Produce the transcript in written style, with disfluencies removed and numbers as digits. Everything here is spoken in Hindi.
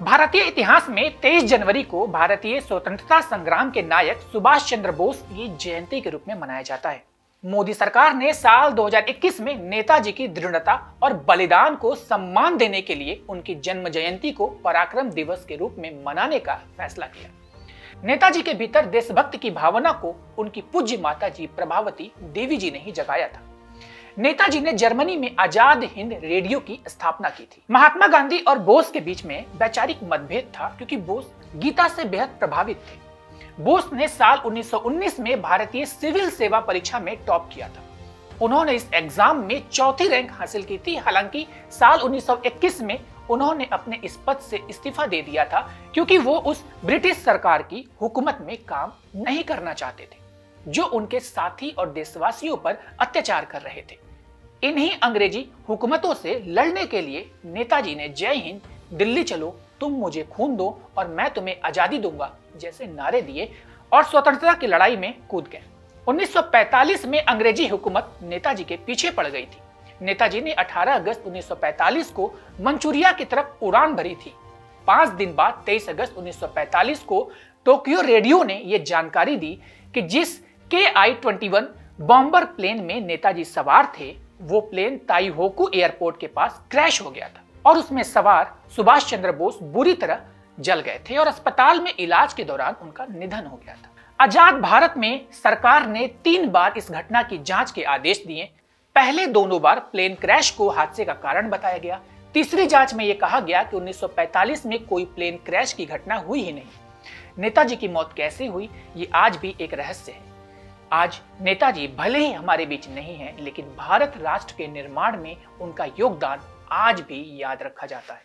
भारतीय इतिहास में 23 जनवरी को भारतीय स्वतंत्रता संग्राम के नायक सुभाष चंद्र बोस की जयंती के रूप में मनाया जाता है। मोदी सरकार ने साल 2021 में नेताजी की दृढ़ता और बलिदान को सम्मान देने के लिए उनकी जन्म जयंती को पराक्रम दिवस के रूप में मनाने का फैसला किया। नेताजी के भीतर देशभक्ति की भावना को उनकी पूज्य माता जी प्रभावती देवी जी ने ही जगाया था। नेताजी ने जर्मनी में आजाद हिंद रेडियो की स्थापना की थी। महात्मा गांधी और बोस के बीच में वैचारिक मतभेद था क्योंकि बोस गीता से बेहद प्रभावित थे। बोस ने साल 1919 में भारतीय सिविल सेवा परीक्षा में टॉप किया था। उन्होंने इस एग्जाम में चौथी रैंक हासिल की थी। हालांकि साल 1921 में उन्होंने अपने इस पद से इस्तीफा दे दिया था क्योंकि वो उस ब्रिटिश सरकार की हुकूमत में काम नहीं करना चाहते थे जो उनके साथी और देशवासियों पर अत्याचार कर रहे थे। इन्हीं अंग्रेजी हुकूमतों से लड़ने के लिए नेताजी ने जय हिंद, दिल्ली चलो, तुम मुझे खून दो और मैं तुम्हें आजादी दूंगा जैसे नारे दिए और स्वतंत्रता की लड़ाई में कूद गए। 1945 में अंग्रेजी हुकूमत नेताजी के पीछे पड़ गई थी। नेताजी ने 18 अगस्त 1945 को मंचूरिया की तरफ उड़ान भरी थी। 5 दिन बाद 23 अगस्त 1945 को टोक्यो रेडियो ने यह जानकारी दी कि जिस KI-21 बॉम्बर प्लेन में नेताजी सवार थे वो प्लेन ताइहोकू एयरपोर्ट के पास क्रैश हो गया था और उसमें सवार सुभाष चंद्र बोस बुरी तरह जल गए थे और अस्पताल में इलाज के दौरान उनका निधन हो गया था। आजाद भारत में सरकार ने 3 बार इस घटना की जांच के आदेश दिए। पहले दोनों बार प्लेन क्रैश को हादसे का कारण बताया गया। तीसरी जांच में यह कहा गया कि 1945 में कोई प्लेन क्रैश की घटना हुई ही नहीं। नेताजी की मौत कैसे हुई ये आज भी एक रहस्य है। आज नेताजी भले ही हमारे बीच नहीं हैं, लेकिन भारत राष्ट्र के निर्माण में उनका योगदान आज भी याद रखा जाता है।